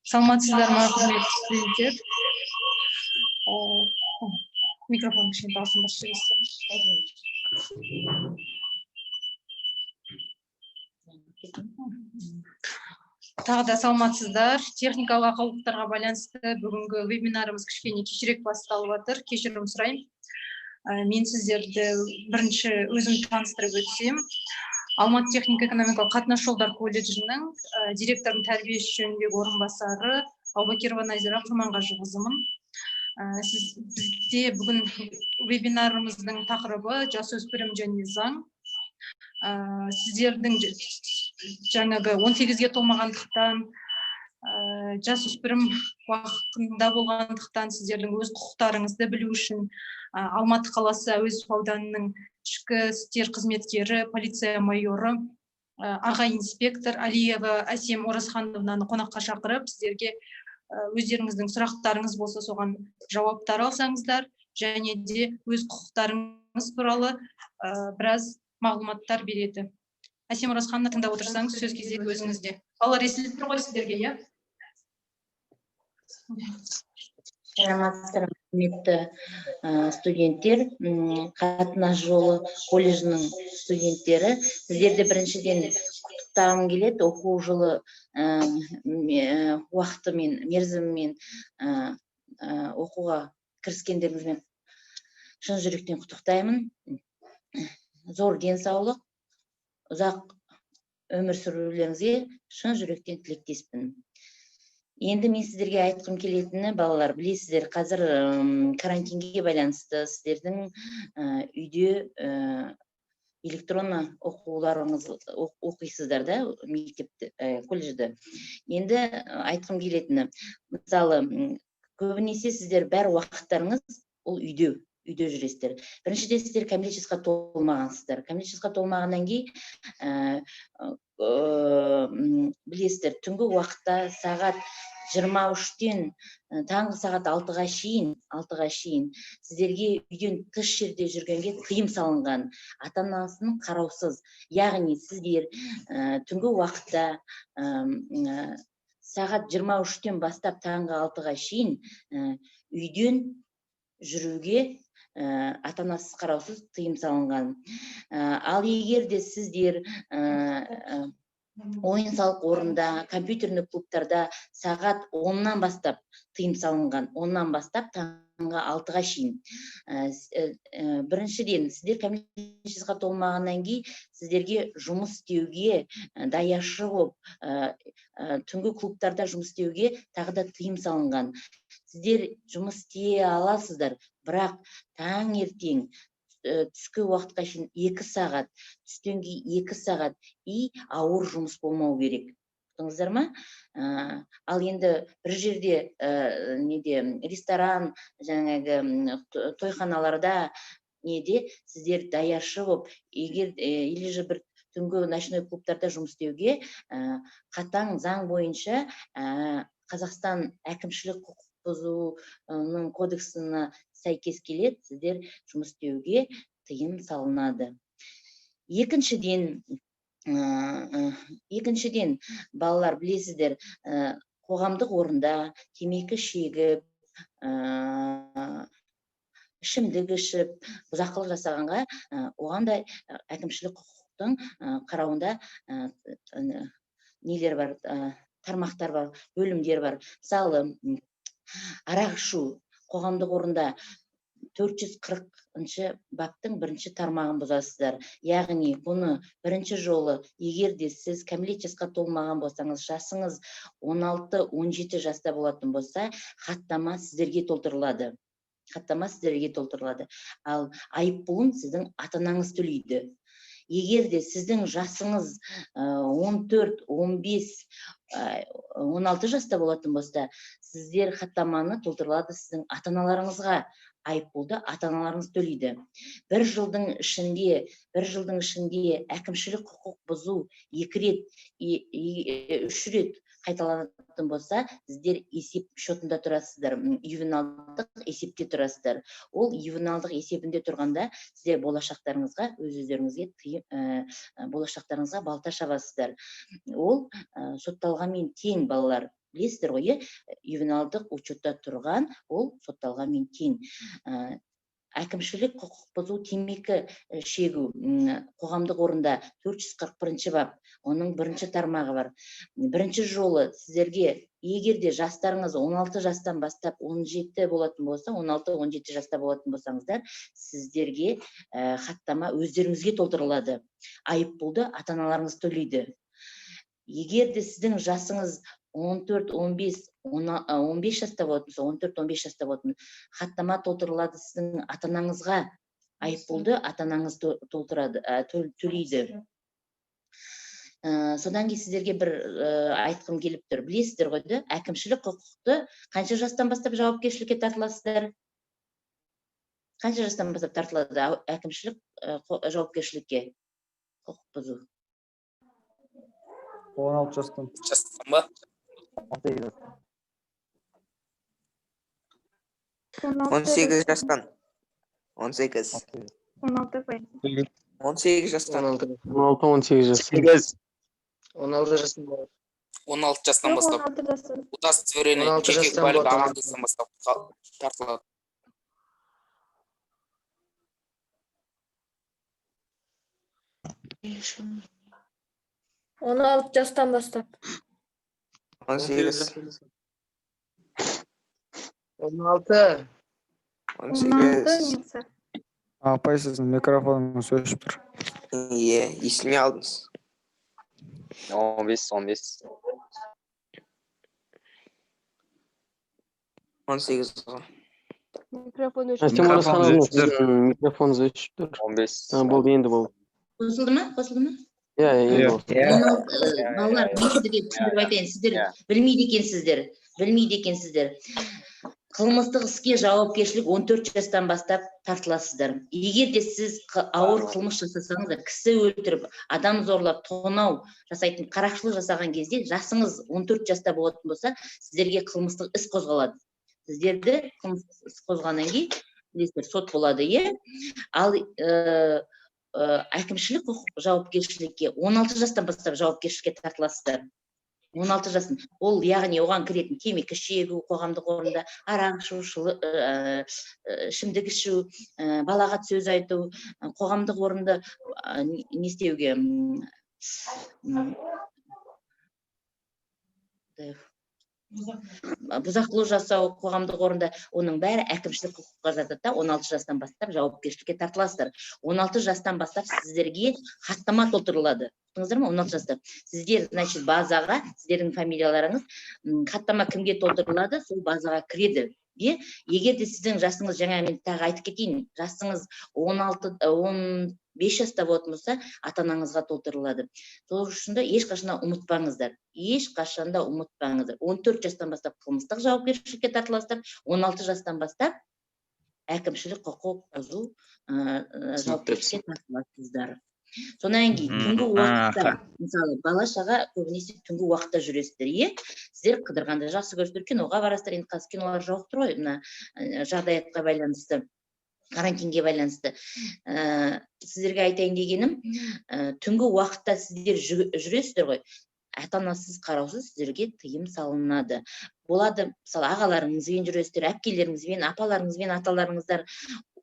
Саламатсыздар ма, құрметті студенттер? Микрофон кішкене дауысын Тағы да саламатсыздар. Техникалық ақаулықтарға байланысты бүгінгі вебинарымыз кішкене кешірек басталып жатыр. Кешірім сұраймын. Мен сіздерді бірінші өзім таныстырып өтсем. Алматы техник-экономикалық қатынас жолдар колледжінің директорының тәрбиесі жөніндегі орынбасары Аубакирова Назира Құрманғажықызымын. Бізде бүгін вебинарымыздың тақырыбы жасөспірім және заң. Сіздердің жаңағы 18-ге толмағандықтан, жасөспірім уақытында болғандықтан сіздердің өз құқықтарыңызды білу үшін Алматы қаласы Әуезов ауданының ішкі істер қызметкері, полиция майоры, аға инспектор Алиева Әсем Оразхановнаны қонаққа шақырып, сіздерге өздеріңіздің сұрақтарыңыз болса соған жауаптар алсаңыздар, және де өз құқықтарыңыз туралы біраз мағлұматтар береді. Әсем Оразхановна, тыңдап отырсаңыз, сөз кезегі өзіңізде. Балалар естіліп тұр ғой сіздерге, иә? Саламатсыздар, құрметті студенттер, қатынас жолы колледжінің студенттері. Сіздерді біріншіден құттықтағым келеді, оқу жылы уақытымен, мерзімімен оқуға кіріскендеріңізбен шын жүректен құттықтаймын. Зор денсаулық, ұзақ өмір сүрулеріңізге шын жүректен тілектеспін. Енді мен сіздерге айтқым келетіні, балалар, білесіздер, қазір карантинге байланысты сіздердің үйде электронны оқуларыңыз оқисыздар да, мектепті, колледжді. Енді айтқым келетіні, мысалы, көбінесе сіздер бәр уақыттарыңыз ол үйде жүресіздер. Біріншіден сіздер кәмелет жасқа толмағансыздар. Кәмелет жасқа толмағаннан кейін білесіздер, түнгі уақытта сағат 23-тен таңғы сағат 6-ға шейін сіздерге үйден тыс жерде жүргенге тыйым салынған, ата-анасының қараусыз. Яғни сіздер түнгі уақытта сағат 23-тен бастап таңғы 6-ға шейін үйден жүруге ата-анасыз қараусыз тыйым салынған. Ал егер де сіздер ойын-сауық орында, компьютерлік клубтарда сағат 10-нан бастап тыйым салынған, 10-нан бастап таңғы 6-ға шейін. Біріншіден, сіздер кәмелет жасқа толмағаннан кейін сіздерге жұмыс істеуге, даяшы болып, түнгі клубтарда жұмыс істеуге тағы да тыйым салынған. Сіздер жұмыс істей аласыздар, бірақ таңертең түскі уақытқа шейін 2 сағат, түстен кейін 2 сағат ауыр жұмыс болмау керек. Тұқтыңыздар ма? Ал енді бір жерде ресторан, тойханаларда сіздер даяшы болып, егер или же бір түнгі ночной клубтарда жұмыс істеуге қатаң заң бойынша Қазақстан әкімшілік құқық бұзуының кодексіне сәйкес келеді, сіздер жұмыс істеуге тыйым салынады. Екіншіден, балалар, білесіздер, қоғамдық орында темекі шегіп, ішімдік ішіп, бұзақылық жасағанға оған да әкімшілік құқықтың қарауында нелер бар, тармақтар бар, бөлімдер бар. Мысалы, арақ ішу қоғамдық орында 440 баптың 1-ші тармағын бұзасыздар. Яғни бұны бірінші жолы, егер де сіз кәмелет жасқа толмаған болсаңыз, жасыңыз 16-17 жаста болатын болса, хаттама сіздерге толтырылады. Ал айыппұлын сіздің ата-анаңыз төлейді. Егер де сіздің жасыңыз 14, 15, 16 жаста болатын болса, сіздер хаттаманы толтырылады сіздің ата-аналарыңызға. айыппұлды ата-аналарыңыз төлейді. Бір жылдың ішінде әкімшілік құқық бұзу 2 рет, 3 рет қайталанатын болса, сіздер есеп шотында тұрасыздар, ювеналдық есепте тұрасыздар. Ол ювеналдық есебінде тұрғанда, сіздер болашақтарыңызға, болашақтарыңызға балта шабасыздар. Ол сотталғанмен тең балалар. Білесіздер ғой, ювеналдық учетта тұрған, ол сотталғанмен тең. Әкімшілік құқық бұзу темекі шегу қоғамдық орында 441 бап, оның бірінші тармағы бар. Бірінші жолы сіздерге, егерде жастарыңыз 16 жастан бастап 17 болатын болса, 16-17 жаста болатын болсаңыздар, сіздерге хаттама өздеріңізге толтырылады. Айыппұлды ата-аналарыңыз төлейді. Егерде сіздің жасыңыз 14-15 жаста болатын болса, 14-15 жаста болатын, хаттама толтырылады сіздің ата-анаңызға, айыппұлды ата-анаңыз төлейді. Содан кейін сіздерге бір айтқым келіп тұр. Білесіздер ғой, әкімшілік құқықты қанша жастан бастап жауапкершілікке тартыласыздар? Қанша жастан бастап тартылады әкімшілік жауапкершілікке құқық бұзу? 16 жастан. Жастан ба? 18 жастан. 18. 18 жастан. 16-18 жас. 16 жастан. 16 жастан бастап. Удостоверение жеке куәлік алған кезден бастап тартылады. 16 жастан бастап. 18. 16. 18. Апай, сіздің микрофоныңыз өшіп тұр. Есіме алдыңыз. 15. 18 ғой. Микрофон Микрофоныңыз өшіп тұр. 15. Болды, енді болды. Қосылды ма? Балалар, мен сіздерге түсіндіріп айтайын, сіздер білмейді екенсіздер. Қылмыстық іске жауапкершілік 14 жастан бастап тартыласыздар. Егер де сіз ауыр қылмыс жасасаңыздар, кісі өлтіріп, адам зорлап, тонау жасайтын, қарақшылық жасаған кезде жасыңыз 14 жаста болатын болса, сіздерге қылмыстық іс қозғалады. Сіздерді қылмыстық іс қозғаннан кейін, білесіздер, сот болады, ал әкімшілік құқық жауапкершілікке 16 жастан бастап жауапкершілікке тартыласыздар. 16 жасын. Ол, яғни оған кіретін темекі шегу, қоғамдық орында арақ ішу, ішімдік ішу, балағат сөз айту, қоғамдық орында не істеуге, бұзақылық жасау, қоғамдық орында, оның бәрі әкімшілік құқыққа жатады, 16 жастан бастап жауапкершілікке тартыласыздар. 16 жастан бастап сіздерге хаттама толтырылады. 16 жаста. Сіздер, значит, базаға, сіздердің фамилияларыңыз, хаттама кімге толтырылады, сол базаға кіреді. Егер де сіздің жасыңыз, жаңа мен тағы айтып кетейін, жасыңыз 15 жаста болатын болса, ата-анаңызға толтырылады. Сол үшін де ешқашанда ұмытпаңыздар. 14 жастан бастап қылмыстық жауапкершілікке тартыласыздар, 16 жастан бастап әкімшілік құқық бұзу жауапкершілікке тартыласыздар. Сонан кейін түнгі уақытта, мысалы, бала-шаға көбінесе түнгі уақытта жүресіздер, сіздер қыдырғанда жақсы көресіздер, киноға барасыздар, енді қазір кинолар жоқ тұр ғой, мына жағдаятқа байланысты, карантинге байланысты. Сіздерге айтайын дегенім, түнгі уақытта сіздер жүресіздер ғой, ата-анасыз қараусыз сіздерге тыйым салынады. Болады, мысалы, ағаларыңызбен жүресіздер, әпкелеріңізбен, апаларыңызбен, аталарыңыздар,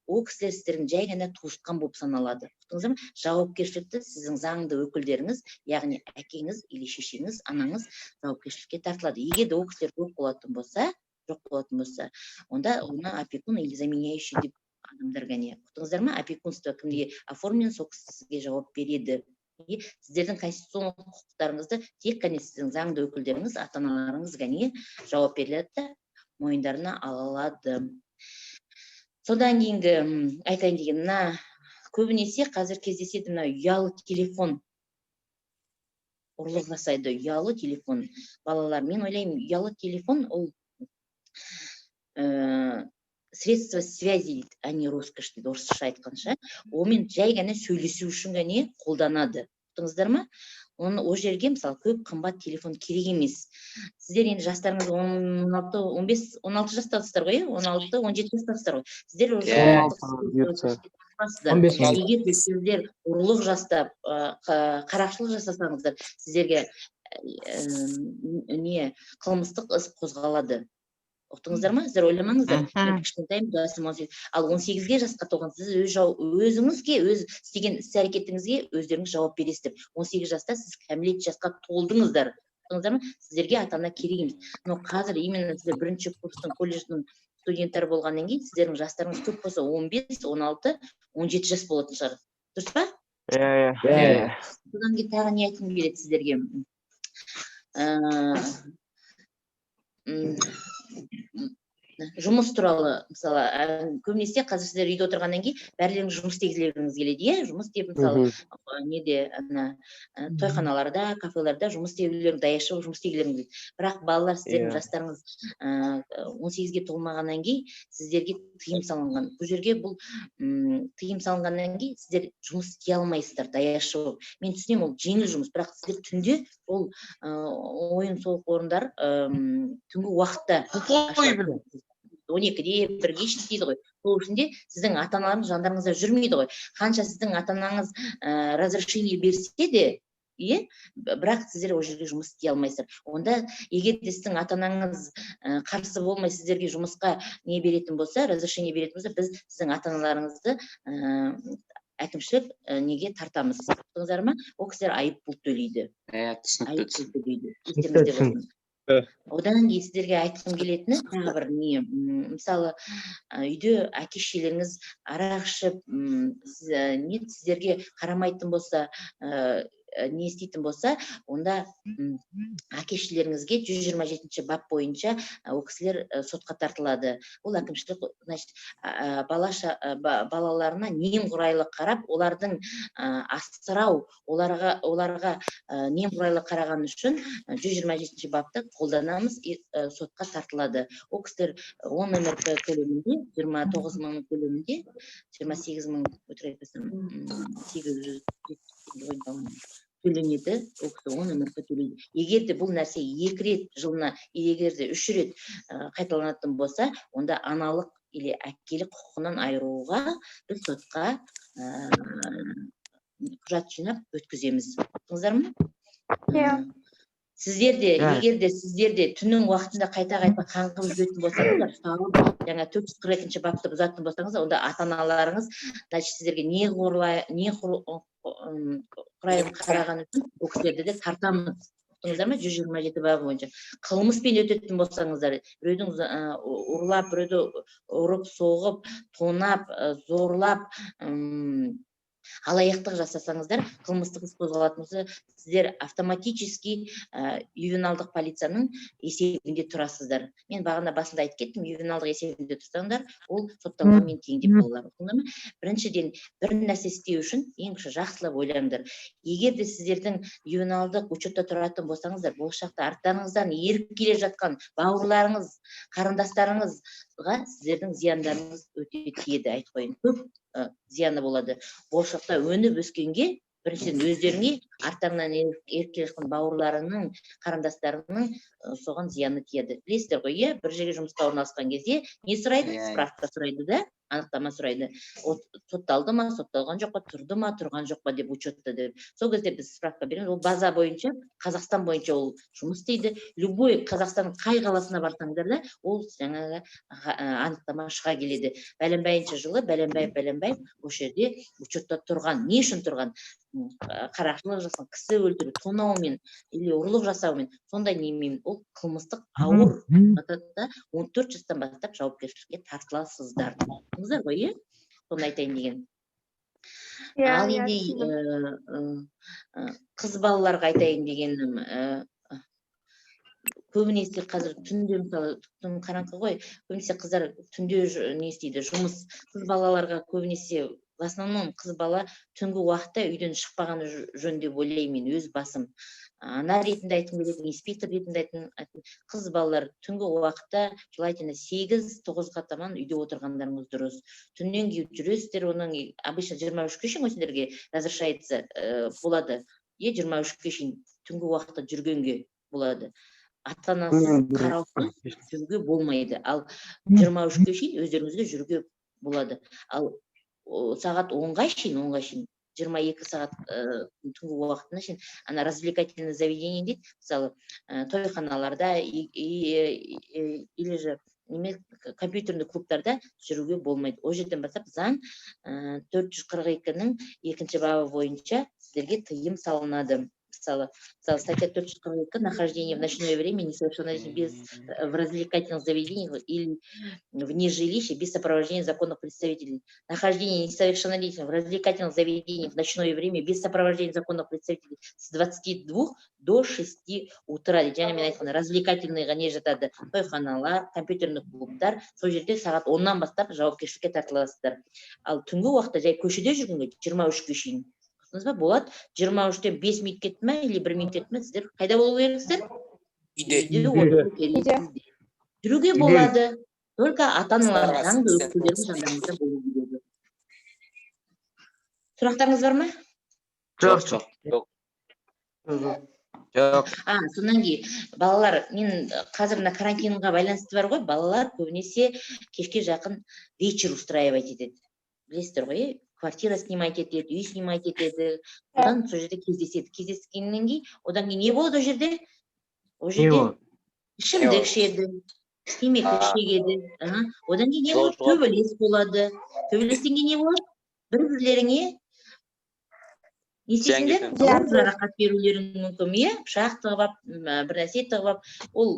ол кісілер сіздердің жай ғана туысқан болып саналады. Жауапкершілікті сіздің заңды өкілдеріңіз, яғни әкеңіз или шешеңіз, анаңыз жауапкершілікке тартылады. Егер де ол кісілер жоқ болатын болса, онда оны опекун или заменяющий деп адамдарға не. Құтыңыздар ма? Опекунство кімге оформлен, сол кісі сізге жауап береді. Сіздердің конституциялық құқықтарыңызды тек қана сіздің заңды өкілдеріңіз, ата-аналарыңыз ғана жауап беріледі, мойындарына ала алады. Содан кейінгі айтайын деген, көбінесе қазір кездеседі ұялы телефон ұрлық жасайды, ұялы телефон. Балалар, мен ойлаймын, ұялы телефон ол средства связи дейді, а не роскошь дейді, орысша айтқанша. Онымен жай ғана сөйлесу үшін ғана қолданады. Ұқтыңыздар ма? Оны о жерге мысалы көп қымбат телефон керек емес. Сіздер енді жастарыңыз 16 жастасыздар ғой, 16-17 жастасыздар ғой. Сіздер уже егер сіздер ұрлық жастап, қарақшылық жасасаңыздар, сіздерге не қылмыстық іс қозғалады. Ұқтыңыздар ма? Сіздер ойламаңыздар. Кішкентайым жасым 18. Ал 18-ге жасқа толған сіз өзіңізге, өз істеген іс-әрекетіңізге өздеріңіз жауап бересіздер. 18 жаста сіз кәмелет жасқа толдыңыздар. Ұқтыңыздар ма? Сіздерге ата-ана керек емес. Но қазір именно сіздер бірінші курстың колледждің студенттері болғаннан кейін сіздердің жастарыңыз көп болса 15, 16, 17 жас болатын шығар. Дұрыс па? Иә. Содан кейін тағы не айтқым келеді сіздерге? Жұмыс туралы, мысалы, көбінесе қазір сіздер үйде отырғаннан кейін бәрлеріңіз жұмыс істегілеріңіз келеді, иә? Жұмыс істеп, мысалы, неде, тойханаларда, кафеларда жұмыс істегілеріңіз, даяшы жұмыс істегілеріңіз келеді. Бірақ балалар, сіздердің жастарыңыз 18-ге толмағаннан кейін сіздерге тыйым салынған. Бұл жерге бұл тыйым салынғаннан кейін сіздер жұмыс істей алмайсыздар, даяшы болып. Мен түсінемін, ол жеңіл жұмыс, бірақ сіздер түнде ол ойын солық орындар түнгі уақытта 12-де, 1-ге істейді ғой. Сол үшін де сіздің ата-аналарыңыз жандарыңызда жүрмейді ғой. Қанша сіздің ата-анаңыз разрешение берсе де, бірақ сіздер ол жерге жұмыс істей алмайсыздар. Онда егер де сіздің ата-анаңыз қарсы болмай сіздерге жұмысқа не беретін болса, разрешение беретін болса, біз сіздің ата-аналарыңызды әкімшілік неге тартамыз. Тұқтыңыздар ма? Ол кісілер айыппұл төлейді. Түсінікті. Одан кейін сіздерге айтқым келетіні тағы бір не, мысалы, үйде әке-шешелеріңіз арақ ішіп, сіздерге қарамайтын болса, не істейтін болса, онда әке-шешелеріңізге 127 бап бойынша ол кісілер сотқа тартылады. Ол әкімшілік, значит, балаларына немқұрайлы қарап, олардың асырау, оларға немқұрайлы қараған үшін 127 бапты қолданамыз, сотқа тартылады. Ол кісілер 10 МРП көлемінде, 29 мың көлемінде, 28 мың төленеді, ол кісі 10 МРП төлейді. Егер де бұл нәрсе 2 рет жылына, егер де 3 рет қайталанатын болса, онда аналық или әкелік құқығынан айыруға біз сотқа құжат жинап өткіземіз. Тұқтыңыздар ма? Сіздерде, егер де сіздерде түннің уақытында қайта-қайта қаңғып жүретін болсаңыздар, жаңа 442 бапты бұзатын болсаңыздар, онда ата-аналарыңыз сіздерге құрайын қараған үшін бұл кісілерді де тартамыз. Ұқтыңыздар ма? 127 бабы бойынша. Қылмыспен өтетін болсаңыздар, біреудің ұрлап, біреуді ұрып, соғып, тонап, зорлап, алаяқтық жасасаңыздар, қылмыстық іс қозғалатын болса, сіздер автоматически ювеналдық полицияның есебінде тұрасыздар. Мен бағана басында айтып кеттім, ювеналдық есебінде тұрсаңдар, ол сотталғанмен тең деп болады. Біріншіден, бір нәрсе істеу үшін ең кіші жақсылап ойлаңдар. Егер де сіздердің ювеналдық учетта тұратын болсаңыздар, болашақта арттарыңыздан еріп келе жатқан бауырларыңыз, қарындастарыңызға сіздердің зияндарыңыз өте тиеді, айтып қойын. Көп зияны болады. Болашақта өніп өскенге, біріншіден өздеріңе, арттарынан еріп келе жатқан бауырларының, қарындастарының соған зияны тиеді. Білесіздер ғой, бір жерге жұмысқа орналасқан кезде не сұрайды? Справка сұрайды да, анықтама сұрайды. Сотталды ма, сотталған жоқ па, тұрды ма, тұрған жоқ па деп учетта деп. Сол кезде біз справка береміз. Ол база бойынша, Қазақстан бойынша ол жұмыс істейді. Любой Қазақстанның қай қаласына барсаңдар да, ол жаңағы анықтама шыға келеді. Бәленбайынша жылы, бәленбай, ол жерде учетта тұрған. Не үшін тұрған? Қарақшылық жасаған, кісі өлтіру, тонаумен, или ұрлық жасаумен, сондай немен, ол қылмыстық ауыр. 14 жастан бастап жауапкершілікке тартыласыздар. Тұңыздар ғой, соны айтайын деген. Ал енді қыз балаларға айтайын дегенім, көбінесе қазір түнде, мысалы, қараңғы ғой, көбінесе қыздар түнде не істейді, жұмыс, қыз балаларға көбінесе в основном қыз бала түнгі уақытта үйден шықпағаны жөн деп ойлаймын мен өз басым. Ана ретінде айтқым келеді, инспектор ретінде айтқым, қыз балалар түнгі уақытта желательно 8-9-ға таман үйде отырғандарыңыз дұрыс. Түннен кейін жүресіздер, оның обычно 23-ге шейін сендерге разрешается болады. 23-ге шейін түнгі уақытта жүргенге болады. Ата-анасыз қараусыз жүруге болмайды. Ал 23-ге шейін өздеріңізге жүруге болады. Ал сағат 10-ға шейін 22 сағат түнгі уақытына шейін ана развлекательный заведение дейді, мысалы тойханаларда или же компьютерный клубтарда жүруге болмайды. О жерден бастап заң 442-нің 2-ші бабы бойынша сіздерге тыйым салынады. Мысалы, статья 442 нахождение в ночное время несовершеннолетних в развлекательных заведениях или вне жилища без сопровождения законных представителей. Нахождение несовершеннолетних в развлекательных заведениях в ночное время без сопровождения законных представителей с 22 до 6 утра. Развлекательныйға не жатады? Тойханалар, компьютерный клубтар, сол жерде сағат 10-нан бастап жауапкершілікке тартыласыздар. Ал түнгі уақытта жай көшеде жүргенге 23-ге шейін болады. 23-тен 5 минут кетті ме, или 1 минут кетті ме, сіздер қайда болу керексіздер? Үйде. Жүруге болады. Только ата-аналар заңды өкілдердің жандарында болу керек. Сұрақтарыңыз бар ма? Жоқ. Сонан кейін балалар, мен қазір мына карантинға байланысты бар ғой, балалар көбінесе кешке жақын вечер устраивать етеді. Білесіздер ғой, квартира снимать етеді, үй снимать етеді. Одан сол жерде кездеседі. Кездескеннен кейін, одан кейін не болады о жерде? О жерде ішімдік ішеді, темекі шегеді. Одан кейін не болады? Төбелес болады. Төбелестен кейін не болады? Бір-бірлеріңе не істейсіңдер? Жарақат берулерің мүмкін, пышақ тығып, бір нәрсе тығып, ол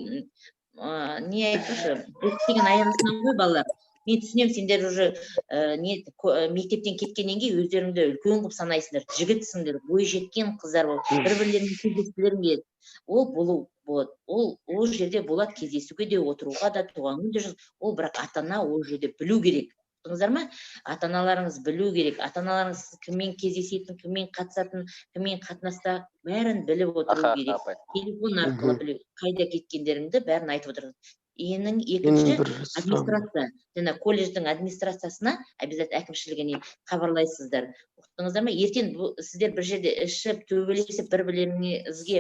не айтышы, өтпеген аяғысынан ғой балалар. Мен түсінем, сендер уже мектептен кеткеннен кейін өздеріңді үлкен қылып санайсыңдар, жігітсіңдер, бой жеткен қыздар болып, бір-бірлеріңді кездескілерің келеді. Ол болу болады. Ол жерде болады, кездесуге де, отыруға да, туған күнде жүр. Ол бірақ ата-ана ол жерде білу керек. Тұрыңыздар ма? Ата-аналарыңыз білу керек. Ата-аналарыңыз кіммен кездесетін, кіммен қатысатын, кіммен қатынаста бәрін біліп отыру керек. Телефон арқылы біліп, қайда кеткендеріңді бәрін айтып отырыңыз. Енің екінші администрация, жаңа колледждің администрациясына обязательно әкімшілігіне хабарлайсыздар. Ұқтыңыздар ма? Ертең сіздер бір жерде ішіп, төбелесіп, бір-бірлеріңізге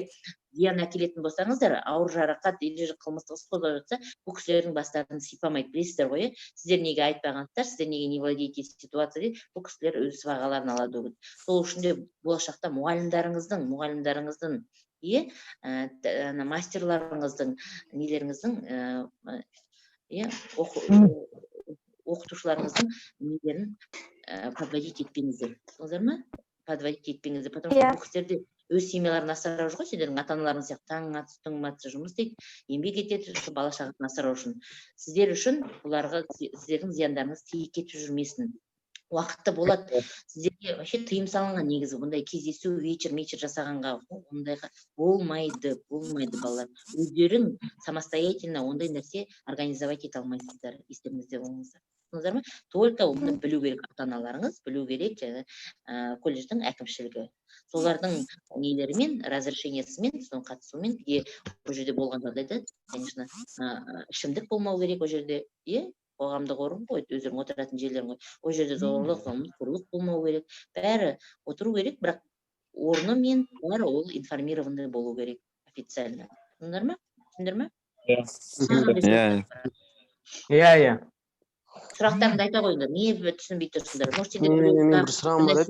зиян әкелетін болсаңыздар, ауыр жарақат или қылмыстық іс қозғалып жатса, бұл кісілердің бастарын сипамайды. Білесіздер ғой, сіздер неге айтпағансыздар, сіздер неге не владеете ситуация деп, бұл кісілер өз сыбағаларын алады. Сол үшін де болашақта мұғалімдарыңыздың мастерларыңыздың, нелеріңіздің, оқытушыларыңыздың нелерін подводить етпеңіздер. Солар ма? Подводить етпеңіздер. Потому что бұл кісілерде өз семьяларын асырау жоқ, сендердің ата-аналарыңыз сияқты таң атысы, түн атысы жұмыс істейді, еңбек етеді, бала шағасын асырау үшін. Сіздер үшін бұларға сіздердің зияндарыңыз тиіп кетіп жүрмесін. Уақытты болады. Сіздерге вообще тыйым салынған негізі бұндай кездесу, вечер жасағанға, ондайға болмайды балалар. Өздерің самостоятельно ондай нәрсе организовать ете алмайсыздар, естеріңізде болыңыздар. Түсіндіңіздер ме? Только оны білу керек, ата-аналарыңыз білу керек, колледждің әкімшілігі. Солардың нелерімен, разрешениесімен, соның қатысуымен, о жерде болған жағдайда, конечно, ішімдік болмау керек о жерде, қоғамдық орын ғой, өздерің отыратын жерлерің ғой. О жерде зорлық, қорлық болмау керек. Бәрі отыру керек, бірақ орны мен бәрі ол информированный болу керек официально. Түсіндіңдер ме? Иә. Сұрақтарыңды айта қойыңдар. Не түсінбей тұрсыңдар? Может,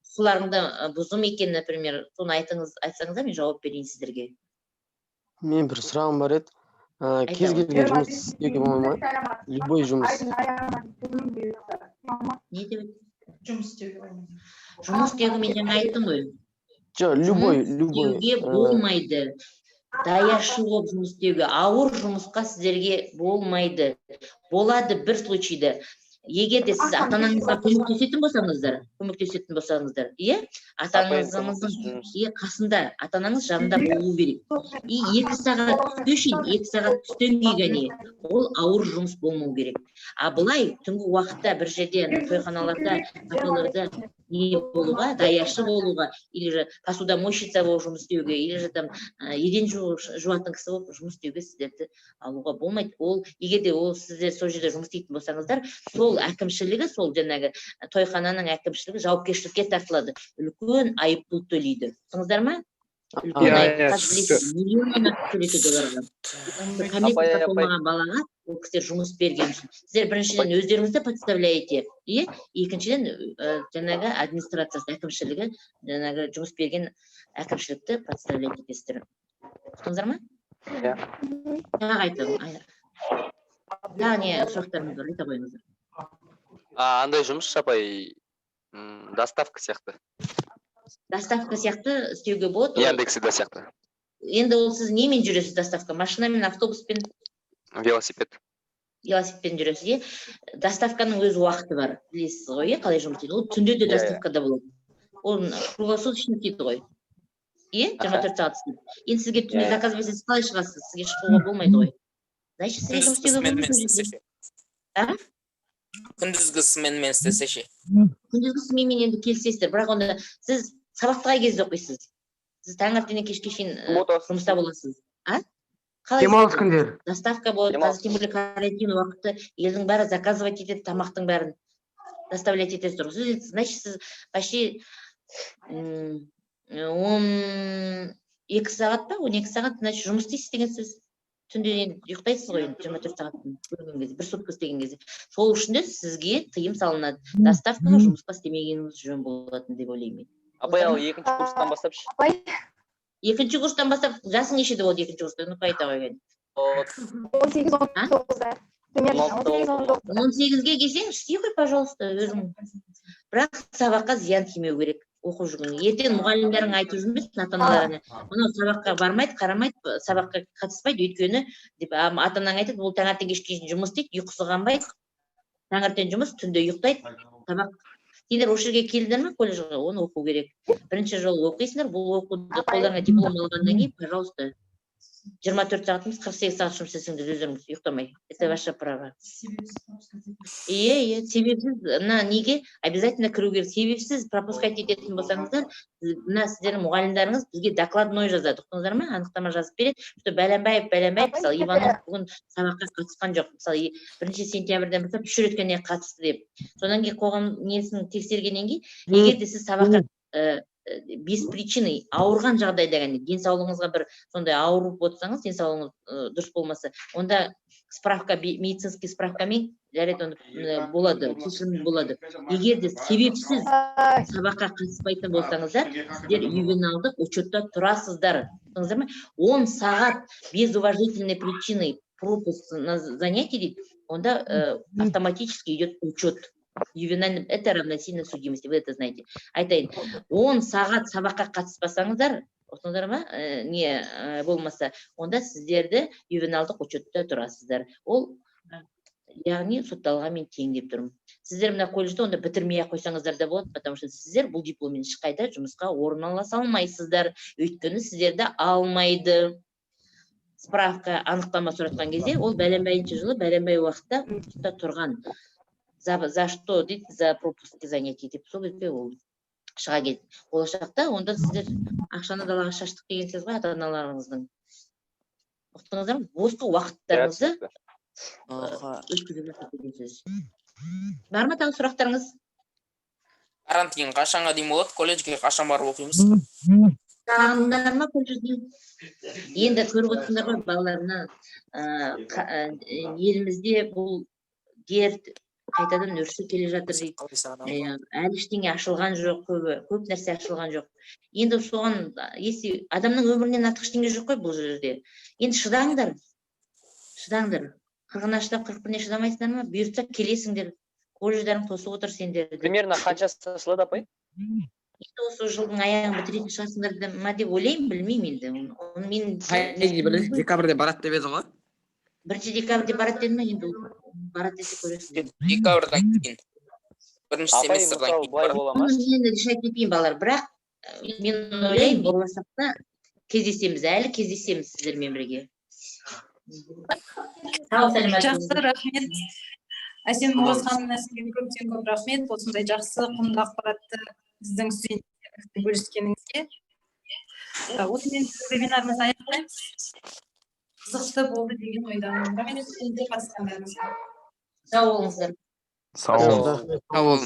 суларыңды бұзым екен, например, соны айтсаңыздар, мен жауап берейін сіздерге. Мен бір сұрағым бар еді. Кез келген жұмыс істеуге болмай ма? Любой жұмыс. Не деп? Жұмыс істеуге болмайды. Жұмыс істеуге мен жаңа айттым ғой. Жоқ, любой. Істеуге болмайды. Даяшы болып жұмыс істеуге, ауыр жұмысқа сіздерге болмайды. Болады бір случайда. егер де сіз ата-анаңызға көмектесетін болсаңыздар, иә, ата-анаңыздың қасында, ата-анаңыз жанында болу керек. И 2 сағат түске шейін, 2 сағат түстен кейін ол ауыр жұмыс болмау керек. А былай түнгі уақытта бір жерде тойханаларда, кафелерде не болуға, даяшы болуға, или же посудомойщица болып жұмыс істеуге, или же там еден жуатын кісі болып жұмыс істеуге сіздерді алуға болмайды. Ол егер де ол сіздер сол жерде жұмыс істейтін болсаңыздар, сол әкімшілігі, сол жаңағы тойхананың әкімшілігі жауапкершілікке тартылады. Үлкен айыппұл төлейді. Түсініңіздер ма? Үлкен айыппұл миллион төлейді оларға. Кәмелетке толмаған балаға ол кісілер жұмыс берген үшін. Сіздер біріншіден өздеріңізді подставляете, екіншіден жаңағы администрациясы, әкімшілігі, жаңағы жұмыс берген әкімшілікті подставлять етесіздер. Түсініңіздер ма? Иә. Жаңа айтамын. Яғни сұрақтарыңыз бар, айта қойыңыздар. Андай жұмыс апай, доставка сияқты. Доставка сияқты істеуге болады. Яндексіда сияқты. Енді ол сіз немен жүресіз доставка? Машинамен, автобуспен? Велосипедпен жүресіз, доставканың өз уақыты бар. Білесіз ғой, қалай жұмыс істейді? Ол түнде де доставкада болады. Ол круглосуточный дейді ғой. 24 сағат істейді. Енді сізге түнде заказ берсеңіз қалай шығасыз? Сізге шығуға болмайды ғой. Значит, сізге жұмыс істеуге болмайды. Күндізгі сменмен істесе ше? Күндізгі сменмен енді келісесіздер, бірақ онда сіз сабақта қай кезде оқисыз? Сіз таңертеңнен кешке шейін жұмыста боласыз. Демалыс күндер. Доставка болады, қазір тем более карантин уақыты, елдің бәрі заказывать етеді, тамақтың бәрін доставлять етесіздер. Значит, сіз почти 12 сағат па, 12 сағат, значит, жұмыс істейсіз деген сөз. Түнде ұйықтайсыз ғой, 24 сағаттың көрген кезде, бір сутка істеген кезде. Сол үшін де сізге тыйым салынады. Доставкаға жұмысқа істемегеніңіз жөн болатын деп ойлаймын. Апай, ал екінші курстан бастап ше? Екінші курстан бастап, жасың нешеде болды екінші курста? Ну, қайта қойған. 18-19. 18-ге келсең, істей қой, пожалуйста, өзің. Бірақ сабаққа зиян тимеу керек. Оқу жүргенде. Ертең мұғалімдерің айтып жүрмесін ата-аналарына. Мынау сабаққа бармайды, қарамайды, сабаққа қатыспайды, өйткені деп ата-анаң айтады, бұл таңертең кешке шейін жұмыс істейді, ұйқысы қанбайды. Таңертең жұмыс, түнде ұйықтайды. Сабақ. Сендер осы жерге келдіңдер ме колледжге? Оны оқу керек. Бірінші жолы оқисыңдар, бұл оқуды қолдарыңа диплом алғаннан кейін, пожалуйста, 24 сағатымыз 48 сағат жұмыс істесеңдер өздеріңіз ұйықтамай. Это ваше право. Себепсіз, неге обязательно кіру керек. Себепсіз пропускать ететін болсаңыздар, мына сіздердің мұғалімдеріңіз бізге докладной жазады. Ұқтыңыздар ма? Анықтама жазып береді, что Бәленбаев, мысалы, Иванов бүгін сабаққа қатысқан жоқ. Мысалы, 1 сентябрьден бастап 3 рет қана қатысты деп. Содан кейін қоғам несін тексергеннен кейін, егер де сіз сабаққа без причины ауырған жағдайда, денсаулығыңызға бір сондай ауырып отырсаңыз, денсаулығыңыз дұрыс болмаса, онда справка, медицинский справкамен жарайды болады, кешірім болады. Егер де себепсіз сабаққа қатыспайтын болсаңыздар, сіздер ювеналдық учетта тұрасыздар. 10 сағат без уважительной причины пропуск на занятие дейді, онда автоматически идет учет. Ювенальным это равносильно судимости, вы это знаете. Айтайын, 10 сағат сабаққа қатыспасаңыздар, осындар ма, не болмаса, онда сіздерді ювеналдық учетта тұрасыздар. Ол, яғни сотталғанмен тең деп тұрмын. Сіздер мына колледжде онда бітірмей қойсаңыздар да болады, потому что сіздер бұл дипломмен ешқайда жұмысқа орналаса алмайсыздар. Өйткені сіздерді алмайды. Справка, анықтама сұратқан кезде, ол бәленбайыншы жылы, бәленбай уақытта тұрған. За что дейді, за пропуски занятий деп сол кезде ол шыға келді. Болашақта онда сіздер ақшаны далаға шаштық деген сөз ғой ата-аналарыңыздың. Ұқтыңыздар ма? Босқа уақыттарыңызды өткізіп жатыр деген сөз. Бар ма тағы сұрақтарыңыз? Карантин қашанға дейін болады? Колледжге қашан барып оқимыз? Сағындар ма колледжде? Енді көріп отырсыңдар ғой балаларына елімізде бұл дерт қайтадан өршіп келе жатыр дейді. Әлі ештеңе ашылған жоқ, көп нәрсе ашылған жоқ. Енді соған, адамның өмірінен артық ештеңе жоқ қой бұл жерде. Енді шыдаңдар. 40-ашта 41-не шыдамайсыңдар ма? Бұйыртса келесіңдер. Колледждерің тосып отыр сендерді. Примерно қаншасы ашылады, апай? Енді осы жылдың аяғын бітіретін шығасыңдар ма деп ойлаймын, білмеймін енді. Декабрьде барады деп еді ғой? 1 декабрьде барады деді ме енді? барады десе көресіңдер. Декабрьдан кейін. Бірінші Апай, семестрдан мысалы, кейін. былай бола ма? Оны мен решать етпеймін балалар, бірақ мен ойлаймын болашақта кездесеміз, әлі кездесеміз сіздермен бірге. Сау саламат Жақсы, рахмет. Әсем Оразханова сізге көптен көп рахмет. Осындай жақсы құнды ақпаратты біздің студенттерімізбен бөліскеніңізге. Осымен вебинарымызды аяқтаймыз. Қызықты болды деген ойдамын. Рахмет студенттер қатысқандарыңызға. сау болыңыздар. Сау Сау болыңыздар. Сау болыңыз.